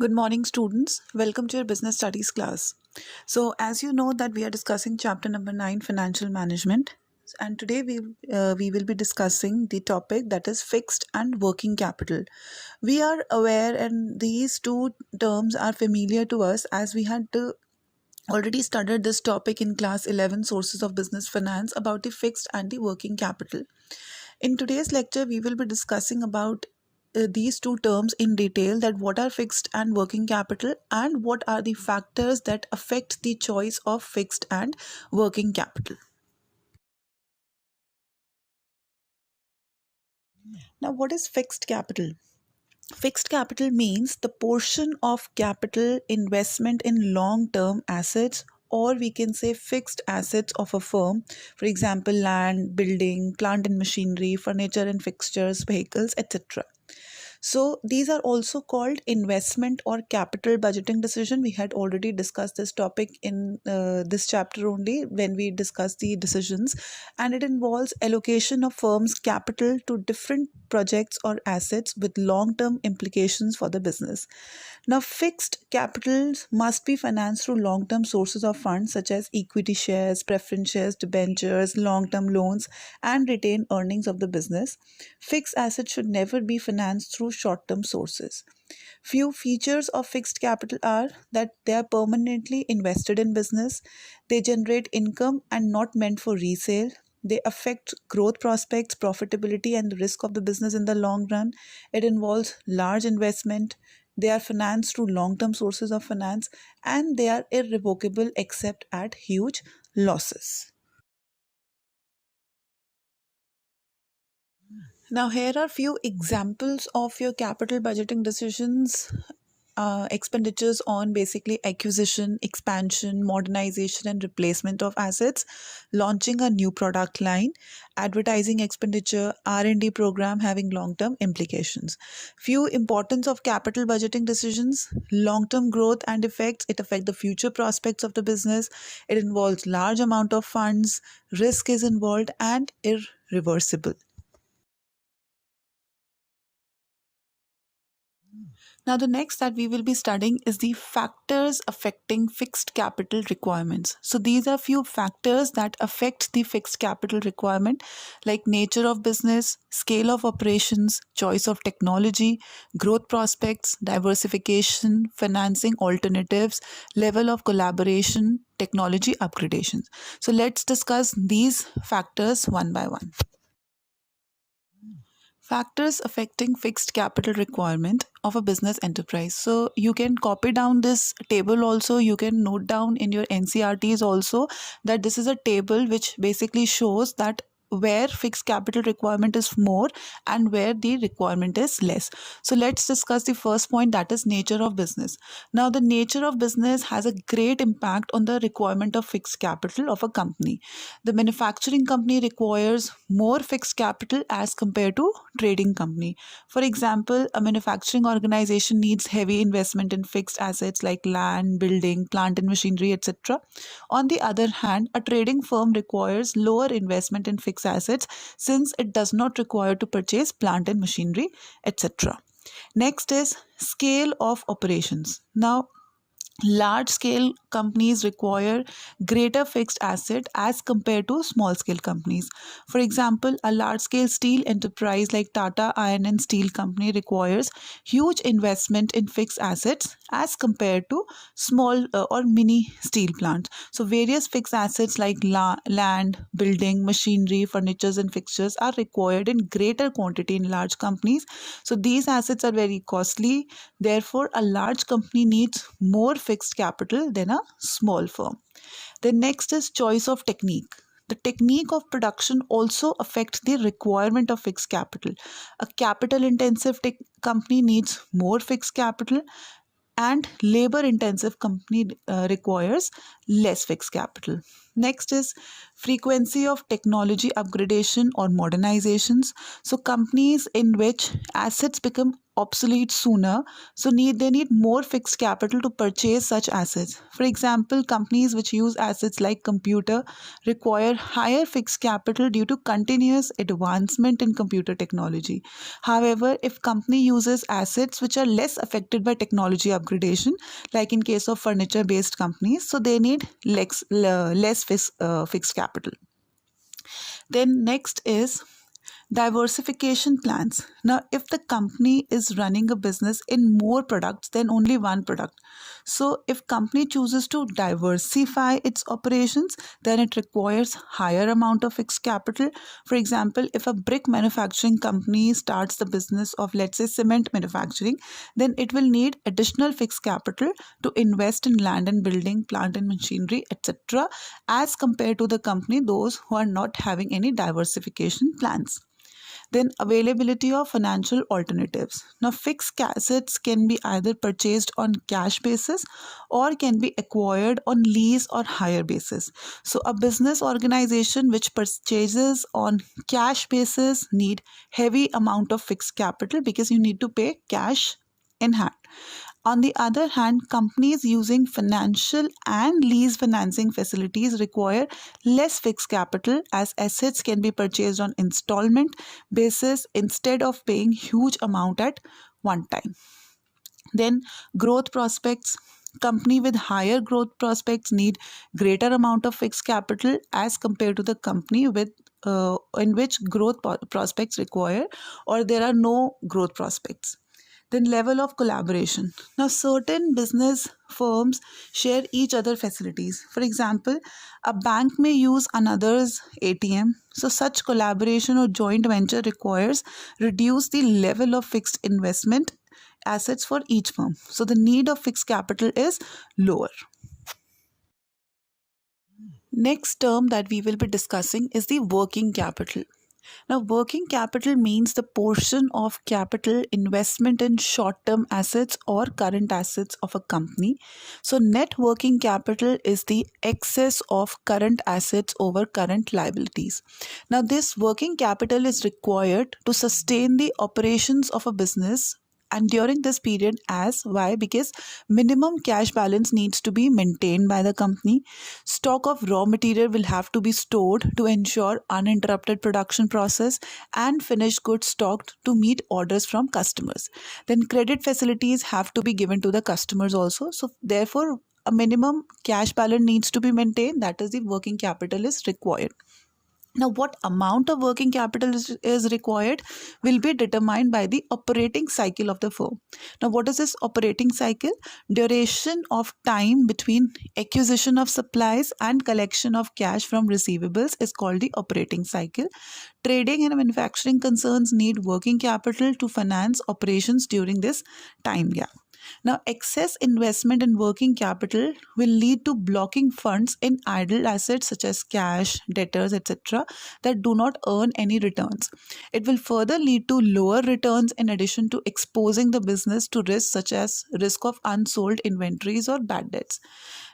Good morning, students. Welcome to your business studies class. So, as you know that we are discussing chapter number 9, financial management, and today we will be discussing the topic that is fixed and working capital. We are aware, and these two terms are familiar to us as we had already studied this topic in class 11 sources of business finance about the fixed and the working capital. In today's lecture, we will be discussing about these two terms in detail, that what are fixed and working capital and what are the factors that affect the choice of fixed and working capital. Now, what is fixed capital? Fixed capital means the portion of capital investment in long term assets, or we can say fixed assets of a firm, for example, land, building, plant and machinery, furniture and fixtures, vehicles, etc. So these are also called investment or capital budgeting decision. We had already discussed this topic in this chapter only when we discussed the decisions, and it involves allocation of firms' capital to different projects or assets with long-term implications for the business. Now, fixed capitals must be financed through long-term sources of funds such as equity shares, preference shares, debentures, long-term loans, and retained earnings of the business. Fixed assets should never be financed through short-term sources. Few features of fixed capital are that they are permanently invested in business, they generate income and not meant for resale, they affect growth prospects, profitability, and the risk of the business in the long run. It involves large investment. They are financed through long term sources of finance, and they are irrevocable except at huge losses. Now, here are few examples of your capital budgeting decisions. Expenditures on basically acquisition, expansion, modernization, and replacement of assets, launching a new product line, advertising expenditure, R&D program having long-term implications. Few importance of capital budgeting decisions: long-term growth and effects. It affects the future prospects of the business. It involves large amount of funds. Risk is involved and irreversible. Now, the next that we will be studying is the factors affecting fixed capital requirements. So, these are few factors that affect the fixed capital requirement, like nature of business, scale of operations, choice of technology, growth prospects, diversification, financing alternatives, level of collaboration, technology upgradations. So, let's discuss these factors one by one. Factors affecting fixed capital requirement of a business enterprise. So you can copy down this table also. You can note down in your NCRTs also that this is a table which basically shows that where fixed capital requirement is more and where the requirement is less. So let's discuss the first point, that is nature of business. Now, the nature of business has a great impact on the requirement of fixed capital of a company. The manufacturing company requires more fixed capital as compared to trading company. For example, a manufacturing organization needs heavy investment in fixed assets like land, building, plant and machinery, etc. On the other hand, a trading firm requires lower investment in fixed assets since it does not require to purchase plant and machinery, etc. Next is scale of operations. Now, large scale companies require greater fixed asset as compared to small scale companies. For example, a large scale steel enterprise like Tata Iron and Steel Company requires huge investment in fixed assets as compared to small or mini steel plants. So various fixed assets like land, building, machinery, furnitures and fixtures are required in greater quantity in large companies. So these assets are very costly. Therefore, a large company needs more fixed capital than a small firm. Then next is choice of technique. The technique of production also affects the requirement of fixed capital. A capital intensive company needs more fixed capital, and labor intensive company requires less fixed capital. Next is frequency of technology upgradation or modernizations. So companies in which assets become obsolete sooner, so they need more fixed capital to purchase such assets. For example, companies which use assets like computer require higher fixed capital due to continuous advancement in computer technology. However, if company uses assets which are less affected by technology upgradation, like in case of furniture based companies, so they need less fixed capital. Then next is diversification plans. Now, if the company is running a business in more products than only one product, so if company chooses to diversify its operations, then it requires higher amount of fixed capital. For example, if a brick manufacturing company starts the business of, let's say, cement manufacturing, then it will need additional fixed capital to invest in land and building, plant and machinery, etc., as compared to the company those who are not having any diversification plans. Then availability of financial alternatives. Now fixed assets can be either purchased on cash basis or can be acquired on lease or hire basis. So a business organization which purchases on cash basis need heavy amount of fixed capital because you need to pay cash in hand. On the other hand, companies using financial and lease financing facilities require less fixed capital as assets can be purchased on installment basis instead of paying huge amount at one time. Then growth prospects. Company with higher growth prospects need greater amount of fixed capital as compared to the company with in which growth prospects require or there are no growth prospects. Then level of collaboration. Now certain business firms share each other facilities. For example, a bank may use another's ATM. So such collaboration or joint venture requires reduce the level of fixed investment assets for each firm. So the need of fixed capital is lower. Next term that we will be discussing is the working capital. Now, working capital means the portion of capital investment in short term assets or current assets of a company. So, net working capital is the excess of current assets over current liabilities. Now, this working capital is required to sustain the operations of a business and during this period. As why? Because minimum cash balance needs to be maintained by the company. Stock of raw material will have to be stored to ensure uninterrupted production process and finished goods stocked to meet orders from customers. Then credit facilities have to be given to the customers also. So therefore a minimum cash balance needs to be maintained, that is the working capital is required. Now, what amount of working capital is required will be determined by the operating cycle of the firm. Now, what is this operating cycle? Duration of time between acquisition of supplies and collection of cash from receivables is called the operating cycle. Trading and manufacturing concerns need working capital to finance operations during this time gap. Now, excess investment in working capital will lead to blocking funds in idle assets such as cash, debtors, etc., that do not earn any returns. It will further lead to lower returns in addition to exposing the business to risks such as risk of unsold inventories or bad debts.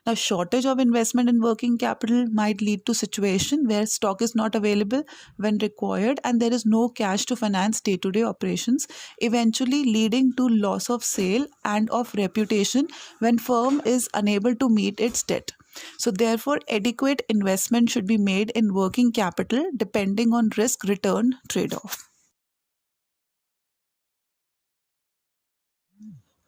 Now, shortage of investment in working capital might lead to situation where stock is not available when required and there is no cash to finance day-to-day operations, eventually leading to loss of sale and of reputation when firm is unable to meet its debt. So therefore, adequate investment should be made in working capital depending on risk-return trade-off.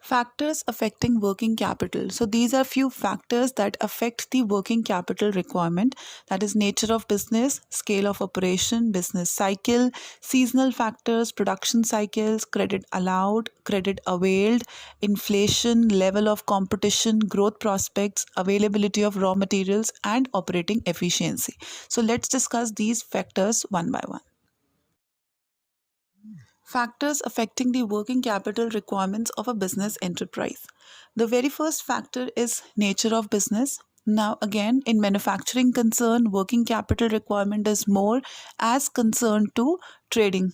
Factors affecting working capital. So these are few factors that affect the working capital requirement. That is nature of business, scale of operation, business cycle, seasonal factors, production cycles, credit allowed, credit availed, inflation, level of competition, growth prospects, availability of raw materials, and operating efficiency. So let's discuss these factors one by one. Factors affecting the working capital requirements of a business enterprise. The very first factor is nature of business. Now, again, in manufacturing concern, working capital requirement is more as concerned to trading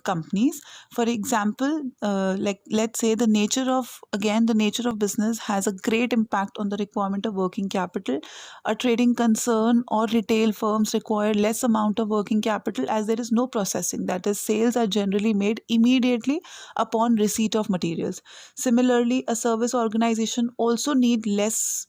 companies. For example, like let's say the nature of business has a great impact on the requirement of working capital. A trading concern or retail firms require less amount of working capital as there is no processing. That is, sales are generally made immediately upon receipt of materials. Similarly, a service organization also need less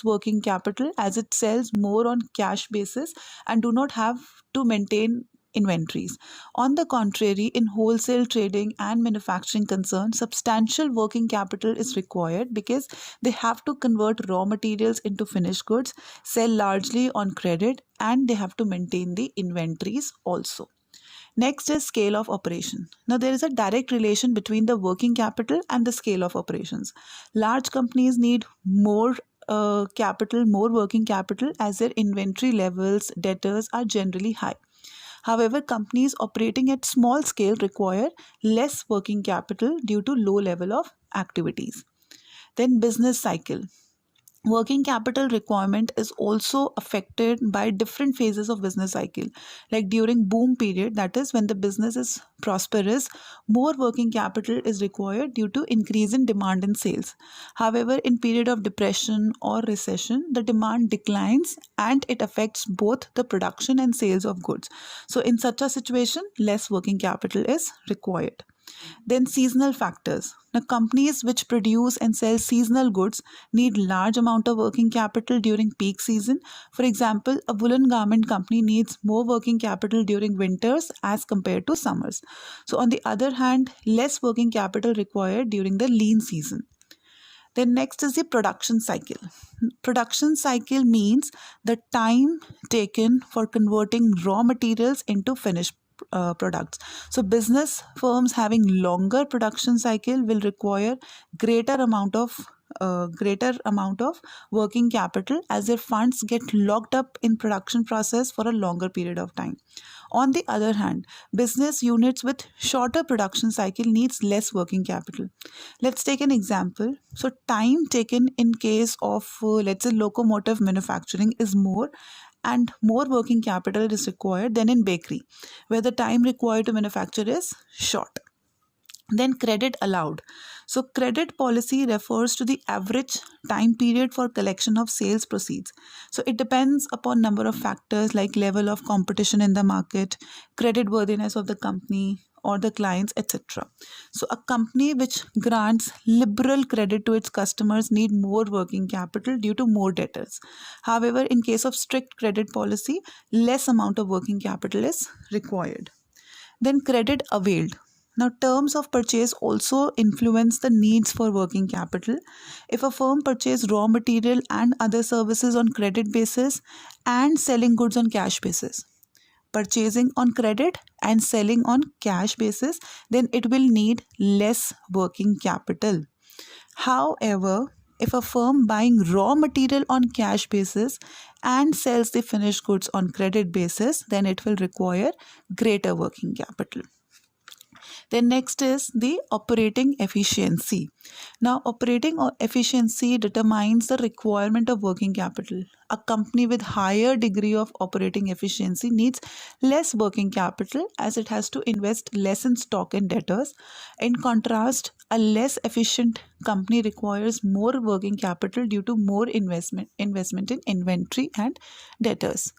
working capital as it sells more on cash basis and do not have to maintain inventories. On the contrary, in wholesale trading and manufacturing concern, substantial working capital is required because they have to convert raw materials into finished goods, sell largely on credit, and they have to maintain the inventories also. Next is scale of operation. Now, there is a direct relation between the working capital and the scale of operations. Large companies need more working capital as their inventory levels, debtors are generally high. However, companies operating at small scale require less working capital due to low level of activities. Then, business cycle. Working capital requirement is also affected by different phases of business cycle. Like during boom period, that is when the business is prosperous, more working capital is required due to increase in demand and sales. However, in period of depression or recession, the demand declines and it affects both the production and sales of goods. So in such a situation, less working capital is required. Then seasonal factors. Now, companies which produce and sell seasonal goods need large amount of working capital during peak season. For example, a woolen garment company needs more working capital during winters as compared to summers. So on the other hand, less working capital required during the lean season. Then next is the production cycle. Production cycle means the time taken for converting raw materials into finished products. So business firms having longer production cycle will require greater amount of working capital as their funds get locked up in production process for a longer period of time. On the other hand, business units with shorter production cycle needs less working capital. Let's take an example. So time taken in case of let's say locomotive manufacturing is more and more working capital is required than in bakery where the time required to manufacture is short. Then credit allowed. So credit policy refers to the average time period for collection of sales proceeds. So it depends upon number of factors like level of competition in the market, credit worthiness of the company or the clients, etc. So a company which grants liberal credit to its customers need more working capital due to more debtors. However, in case of strict credit policy, less amount of working capital is required. Then credit availed. Now, terms of purchase also influence the needs for working capital. If a firm purchases raw material and other services on credit basis and selling goods on cash basis, purchasing on credit and selling on cash basis, then it will need less working capital. However, if a firm buying raw material on cash basis and sells the finished goods on credit basis, then it will require greater working capital. Then next is the operating efficiency. Now, operating efficiency determines the requirement of working capital. A company with higher degree of operating efficiency needs less working capital as it has to invest less in stock and debtors. In contrast, a less efficient company requires more working capital due to more investment in inventory and debtors.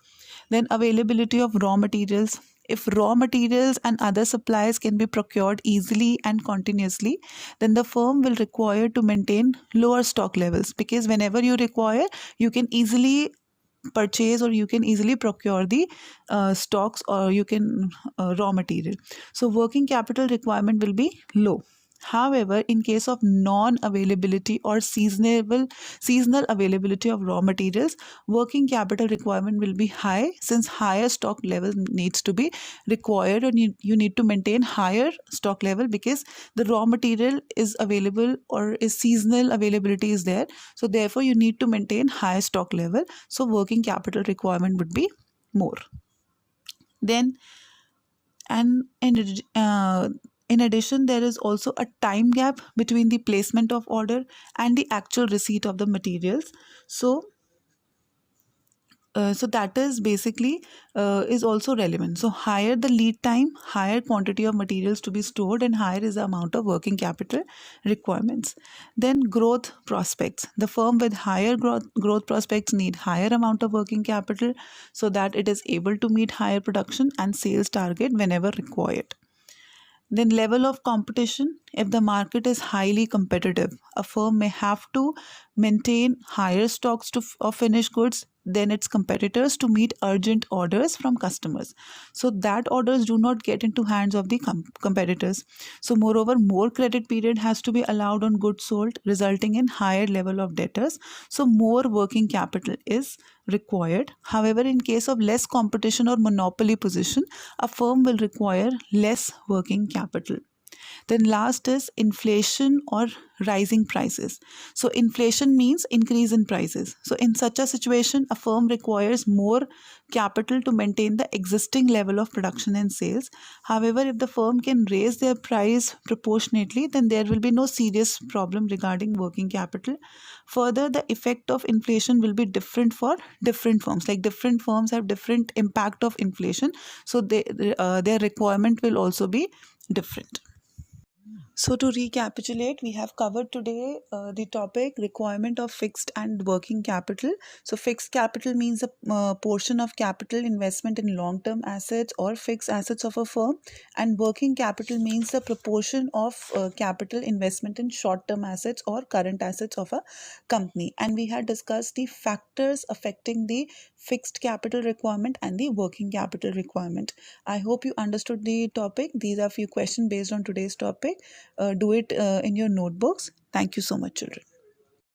Then availability of raw materials. If raw materials and other supplies can be procured easily and continuously, then the firm will require to maintain lower stock levels because whenever you require, you can easily purchase or you can easily procure the stocks or you can raw material. So working capital requirement will be low. However, in case of non-availability or seasonal availability of raw materials, working capital requirement will be high since higher stock level needs to be required and you need to maintain higher stock level because the raw material is available or is seasonal availability is there. So therefore, you need to maintain high stock level. So working capital requirement would be more. Then and In addition, there is also a time gap between the placement of order and the actual receipt of the materials. So that is basically is also relevant. So higher the lead time, higher quantity of materials to be stored, and higher is the amount of working capital requirements. Then growth prospects. The firm with higher growth prospects need higher amount of working capital so that it is able to meet higher production and sales target whenever required. Then level of competition. If the market is highly competitive, a firm may have to maintain higher stocks of finished goods than its competitors to meet urgent orders from customers. So that orders do not get into hands of the competitors. So moreover, more credit period has to be allowed on goods sold, resulting in higher level of debtors. So more working capital is required. However, in case of less competition or monopoly position, a firm will require less working capital. Then last is inflation or rising prices. So inflation means increase in prices. So in such a situation, a firm requires more capital to maintain the existing level of production and sales. However, if the firm can raise their price proportionately, then there will be no serious problem regarding working capital. Further, the effect of inflation will be different for different firms. Like different firms have different impact of inflation, so their requirement will also be different. So, to recapitulate, we have covered today the topic requirement of fixed and working capital. So, fixed capital means a portion of capital investment in long term assets or fixed assets of a firm, and working capital means the proportion of capital investment in short term assets or current assets of a company. And we had discussed the factors affecting the fixed capital requirement and the working capital requirement. I hope you understood the topic. These are a few questions based on today's topic. Do it in your notebooks. Thank you so much, children.